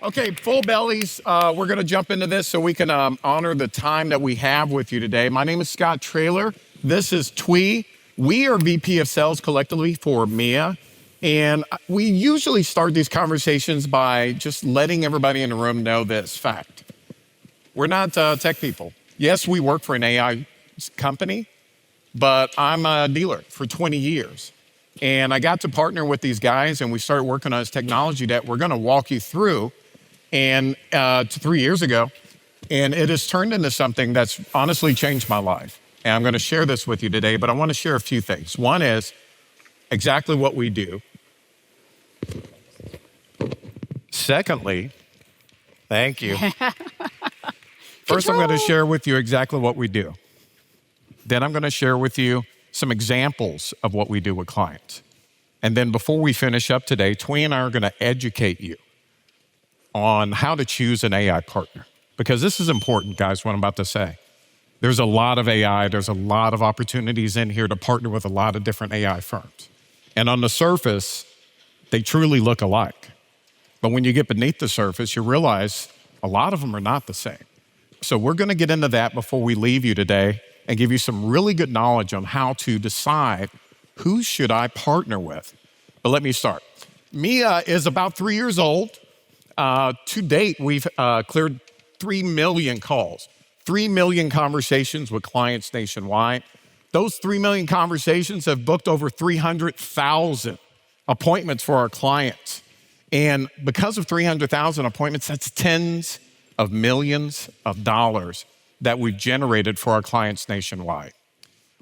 Okay, full bellies. We're going to jump into this so we can honor the time that we have with you today. My name is Scott Traylor. This is Twee. We are VP of Sales collectively for MIA. And we usually start these conversations by just letting everybody in the room know this fact. We're not tech people. Yes, we work for an AI company, but I'm a dealer for 20 years. And I got to partner with these guys and we started working on this technology that we're going to walk you through. And 3 years ago, and it has turned into something that's honestly changed my life. And I'm going to share this with you today, but I want to share a few things. One is exactly what we do. Secondly, thank you. First, I'm going to share with you exactly what we do. Then I'm going to share with you some examples of what we do with clients. And then before we finish up today, Twee and I are going to educate you on how to choose an AI partner. Because this is important, guys, what I'm about to say. There's a lot of AI, there's a lot of opportunities in here to partner with a lot of different AI firms. And on the surface, they truly look alike. But when you get beneath the surface, you realize a lot of them are not the same. So we're gonna get into that before we leave you today and give you some really good knowledge on how to decide who should I partner with. But let me start. Mia is about 3 years old. To date, we've cleared 3 million calls, 3 million conversations with clients nationwide. Those 3 million conversations have booked over 300,000 appointments for our clients. And because of 300,000 appointments, that's tens of millions of dollars that we've generated for our clients nationwide.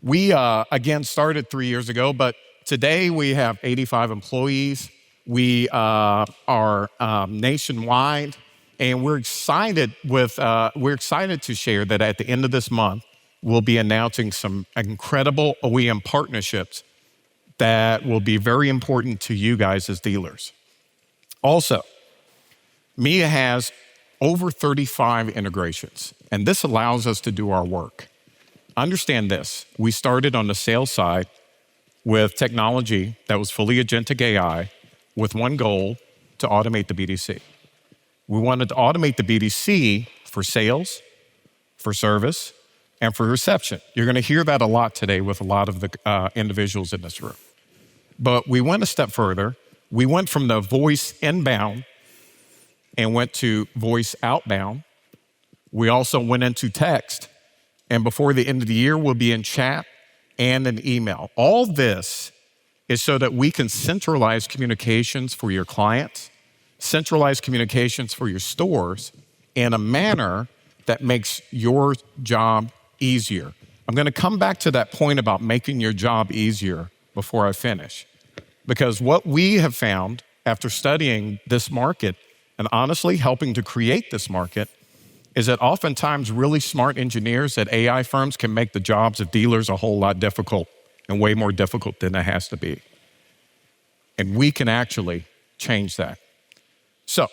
We, again, started 3 years ago, but today we have 85 employees. We are nationwide, and we're excited to share that at the end of this month, we'll be announcing some incredible OEM partnerships that will be very important to you guys as dealers. Also, Mia has over 35 integrations, and this allows us to do our work. Understand this, we started on the sales side with technology that was fully agentic AI, with one goal, to automate the BDC. We wanted to automate the BDC for sales, for service, and for reception. You're going to hear that a lot today with a lot of the individuals in this room. But we went a step further. We went from the voice inbound and went to voice outbound. We also went into text. And before the end of the year, we'll be in chat and an email. All this is so that we can centralize communications for your clients, centralize communications for your stores in a manner that makes your job easier. I'm going to come back to that point about making your job easier before I finish. Because what we have found after studying this market and honestly helping to create this market is that oftentimes really smart engineers at AI firms can make the jobs of dealers a whole lot difficult and way more difficult than it has to be. And we can actually change that. So,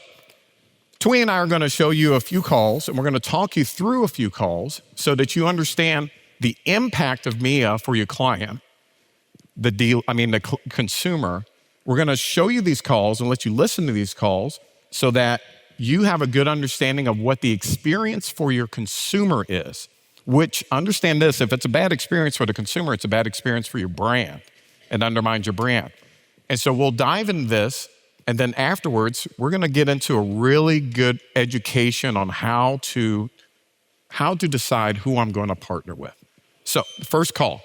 Twee and I are going to show you a few calls, and we're going to talk you through a few calls so that you understand the impact of Mia for your client, the consumer. We're going to show you these calls and let you listen to these calls so that you have a good understanding of what the experience for your consumer is. Which, understand this, if it's a bad experience for the consumer, it's a bad experience for your brand and undermines your brand. And so we'll dive into this, and then afterwards, we're going to get into a really good education on how to decide who I'm going to partner with. So, first call.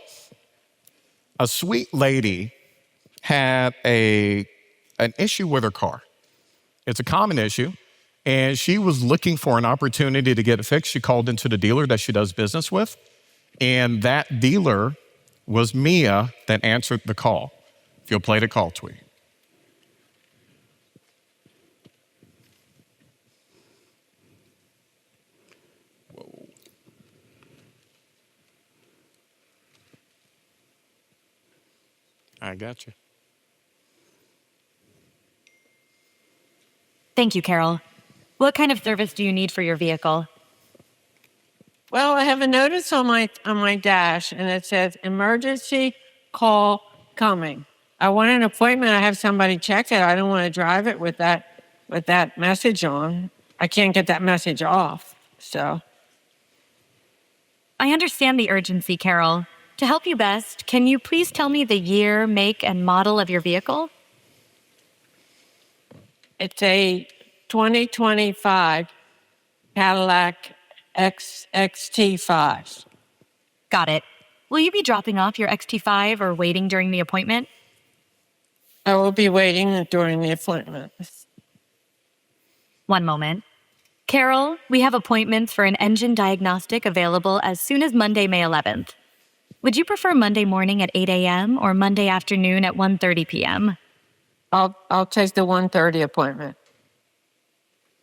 A sweet lady had an issue with her car. It's a common issue. And she was looking for an opportunity to get it fixed. She called into the dealer that she does business with. And that dealer was Mia that answered the call. If you'll play the call, Twee. Whoa. I got you. Thank you, Carol. What kind of service do you need for your vehicle? Well, I have a notice on my dash, and it says emergency call coming. I want an appointment. I have somebody check it. I don't want to drive it with that with that message on. I can't get that message off. So I understand the urgency, Carol. To help you best, can you please tell me the year, make, and model of your vehicle? it's a 2025 Cadillac XT5. Got it. Will you be dropping off your XT5 or waiting during the appointment? I will be waiting during the appointment. One moment. Carol, we have appointments for an engine diagnostic available as soon as Monday, May 11th. Would you prefer Monday morning at 8 a.m. or Monday afternoon at 1:30 p.m.? I'll take the 1:30 appointment.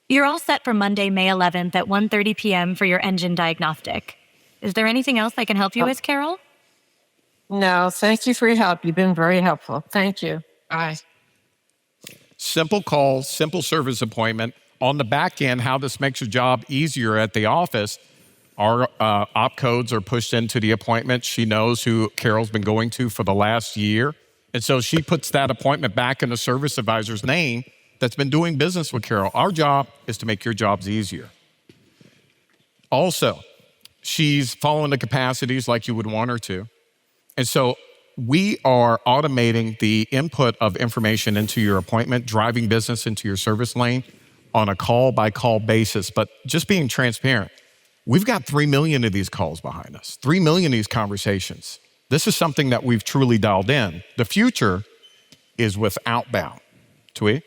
You're all set for Monday, May 11th at 1:30 p.m. for your engine diagnostic. Is there anything else I can help you with, Carol? No, thank you for your help. You've been very helpful. Thank you. Bye. Simple call, simple service appointment. On the back end, how this makes your job easier at the office, our op codes are pushed into the appointment. She knows who Carol's been going to for the last year. And so she puts that appointment back in the service advisor's name that's been doing business with Carol. Our job is to make your jobs easier. Also, she's following the capacities like you would want her to. And so we are automating the input of information into your appointment, driving business into your service lane on a call-by-call basis. But just being transparent, we've got 3 million of these calls behind us, 3 million of these conversations. This is something that we've truly dialed in. The future is with outbound. Tui?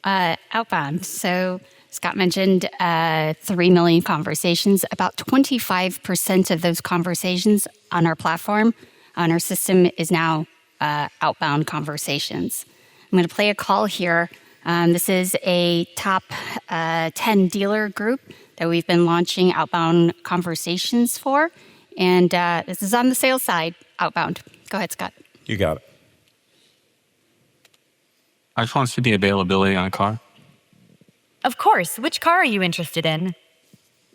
Outbound. So Scott mentioned 3 million conversations. About 25% of those conversations on our platform, on our system, is now outbound conversations. I'm going to play a call here. This is a top 10 dealer group that we've been launching outbound conversations for. And this is on the sales side, outbound. Go ahead, Scott. You got it. I just want to see the availability on a car. Of course. Which car are you interested in?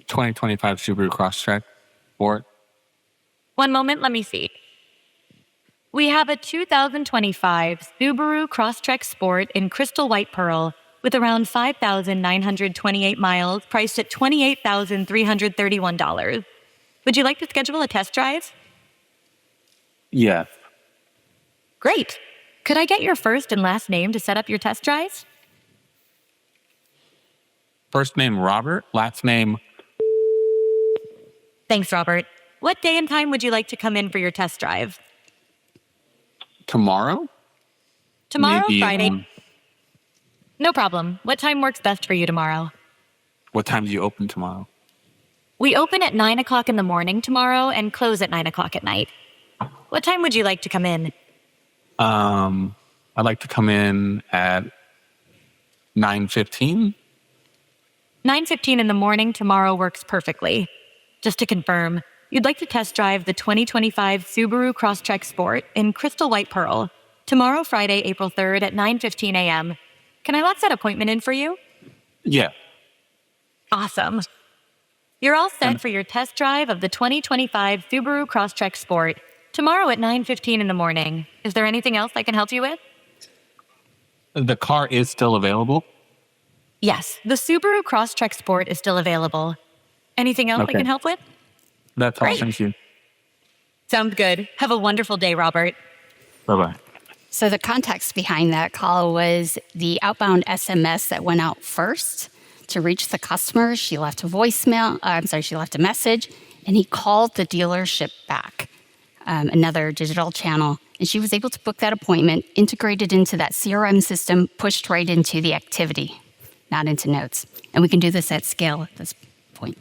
2025 Subaru Crosstrek Sport. One moment, let me see. We have a 2025 Subaru Crosstrek Sport in crystal white pearl with around 5,928 miles, priced at $28,331. Would you like to schedule a test drive? Yeah. Great. Could I get your first and last name to set up your test drive? First name Robert, last name. Thanks, Robert. What day and time would you like to come in for your test drive? Tomorrow? Tomorrow, Maybe, Friday? No problem. What time works best for you tomorrow? What time do you open tomorrow? We open at 9 o'clock in the morning tomorrow and close at 9 o'clock at night. What time would you like to come in? I'd like to come in at 9:15. 9:15 in the morning tomorrow works perfectly. Just to confirm, you'd like to test drive the 2025 Subaru Crosstrek Sport in crystal white pearl tomorrow, Friday, April 3rd at 9:15 a.m. Can I lock that appointment in for you? Yeah. Awesome. You're all set for your test drive of the 2025 Subaru Crosstrek Sport tomorrow at 9:15 in the morning. Is there anything else I can help you with? The car is still available? Yes, the Subaru Crosstrek Sport is still available. Anything else I Okay. can help with? That's all. Great. Thank you. Sounds good. Have a wonderful day, Robert. Bye-bye. So the context behind that call was the outbound SMS that went out first to reach the customer. She left a voicemail. She left a message, and he called the dealership back, another digital channel. And she was able to book that appointment, integrated into that CRM system, pushed right into the activity, not into notes. And we can do this at scale at this point.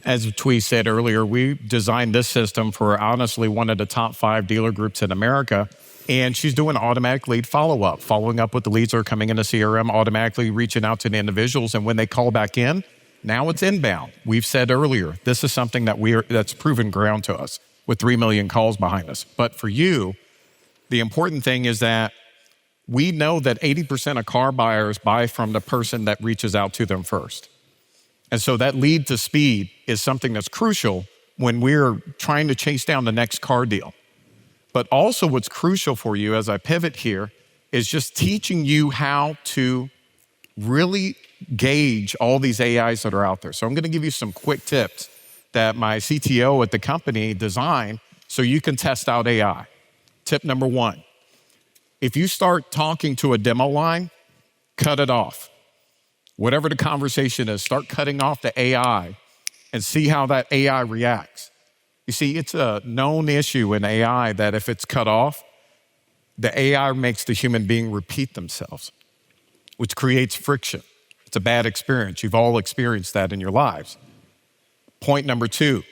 As Tui said earlier, we designed this system for honestly one of the top 5 dealer groups in America. And she's doing automatic lead follow-up, following up with the leads that are coming into CRM, automatically reaching out to the individuals. And when they call back in, now it's inbound. We've said earlier, this is something that's proven ground to us with 3 million calls behind us. But for you, the important thing is that we know that 80% of car buyers buy from the person that reaches out to them first. And so that lead to speed is something that's crucial when we're trying to chase down the next car deal. But also what's crucial for you as I pivot here is just teaching you how to really gauge all these AIs that are out there. So I'm going to give you some quick tips that my CTO at the company designed so you can test out AI. Tip number 1, if you start talking to a demo line, cut it off. Whatever the conversation is, start cutting off the AI and see how that AI reacts. You see, it's a known issue in AI that if it's cut off, the AI makes the human being repeat themselves, which creates friction. It's a bad experience. You've all experienced that in your lives. Point number 2,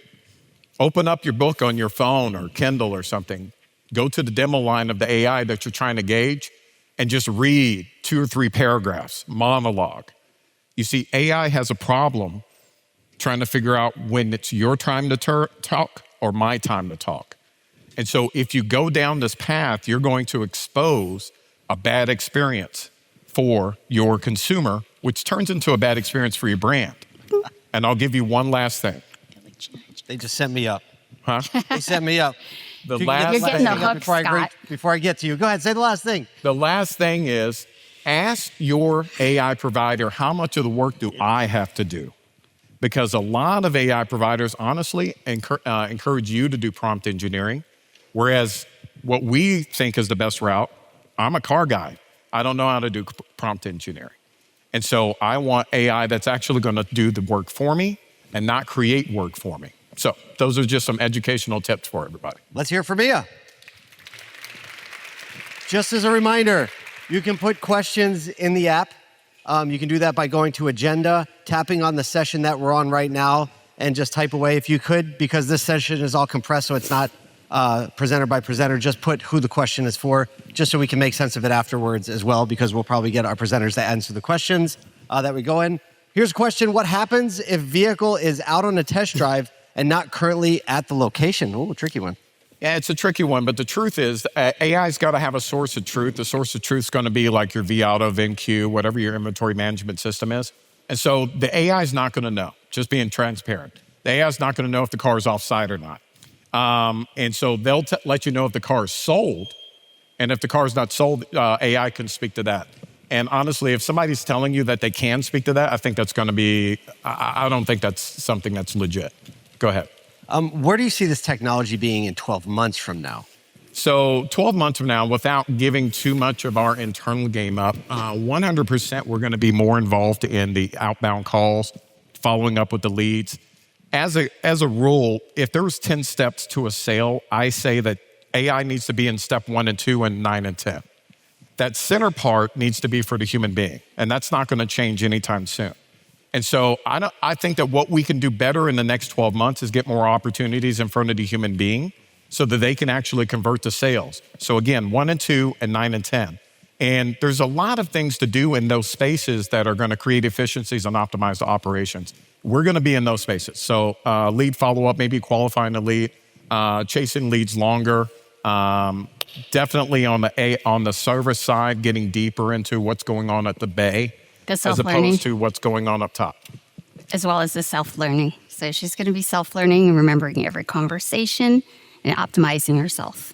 open up your book on your phone or Kindle or something. Go to the demo line of the AI that you're trying to gauge and just read 2 or 3 paragraphs, monologue. You see, AI has a problem trying to figure out when it's your time to talk or my time to talk. And so if you go down this path, you're going to expose a bad experience for your consumer, which turns into a bad experience for your brand. And I'll give you one last thing. They just sent me up. Huh? They sent me up. The You're last getting the hook, Scott. Before I get to you, go ahead, say the last thing. The last thing is ask your AI provider, how much of the work do I have to do? Because a lot of AI providers, honestly, encourage you to do prompt engineering, whereas what we think is the best route, I'm a car guy. I don't know how to do prompt engineering. And so I want AI that's actually going to do the work for me and not create work for me. So those are just some educational tips for everybody. Let's hear from Mia. Just as a reminder, you can put questions in the app. You can do that by going to Agenda, tapping on the session that we're on right now, and just type away if you could, because this session is all compressed, so it's not presenter by presenter. Just put who the question is for, just so we can make sense of it afterwards as well, because we'll probably get our presenters to answer the questions that we go in. Here's a question. What happens if vehicle is out on a test drive and not currently at the location? Oh, tricky one. Yeah, it's a tricky one, but the truth is AI's got to have a source of truth. The source of truth is going to be like your vAuto, VinQ, whatever your inventory management system is. And so the AI is not going to know, just being transparent. The AI is not going to know if the car is off-site or not. And so they'll let you know if the car is sold. And if the car is not sold, AI can speak to that. And honestly, if somebody's telling you that they can speak to that, I think that's going to be, I don't think that's something that's legit. Go ahead. Where do you see this technology being in 12 months from now? So 12 months from now, without giving too much of our internal game up, 100% we're going to be more involved in the outbound calls, following up with the leads. As a rule, if there's 10 steps to a sale, I say that AI needs to be in step 1 and 2 and 9 and 10. That center part needs to be for the human being, and that's not going to change anytime soon. And so I think that what we can do better in the next 12 months is get more opportunities in front of the human being so that they can actually convert to sales. So again, 1 and 2 and 9 and 10. And there's a lot of things to do in those spaces that are going to create efficiencies and optimize the operations. We're going to be in those spaces. So lead follow-up, maybe qualifying the lead, chasing leads longer, definitely on the service side, getting deeper into what's going on at the bay, as opposed to what's going on up top. As well as the self-learning. So she's going to be self-learning and remembering every conversation and optimizing herself.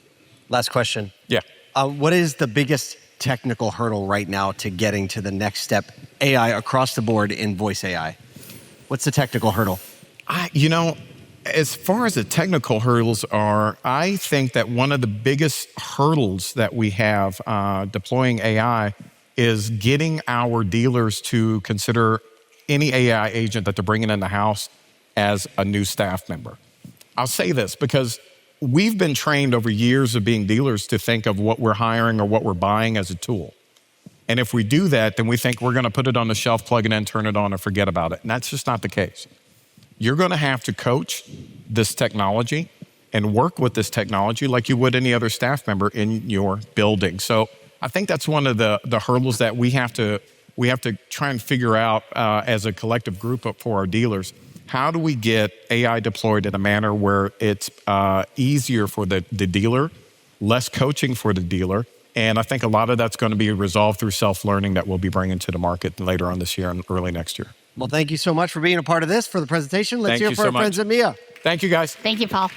Last question. Yeah. What is the biggest technical hurdle right now to getting to the next step AI across the board in voice AI? What's the technical hurdle? As far as the technical hurdles are, I think that one of the biggest hurdles that we have deploying AI is getting our dealers to consider any AI agent that they're bringing in the house as a new staff member. I'll say this because we've been trained over years of being dealers to think of what we're hiring or what we're buying as a tool. And if we do that, then we think we're going to put it on the shelf, plug it in, turn it on, and forget about it. And that's just not the case. You're going to have to coach this technology and work with this technology like you would any other staff member in your building. So I think that's one of the hurdles that we have to try and figure out as a collective group for our dealers. How do we get AI deployed in a manner where it's easier for the dealer, less coaching for the dealer? And I think a lot of that's going to be resolved through self-learning that we'll be bringing to the market later on this year and early next year. Well, thank you so much for being a part of this, for the presentation. Let's hear from our friends at Mia. Thank you, guys. Thank you, Paul.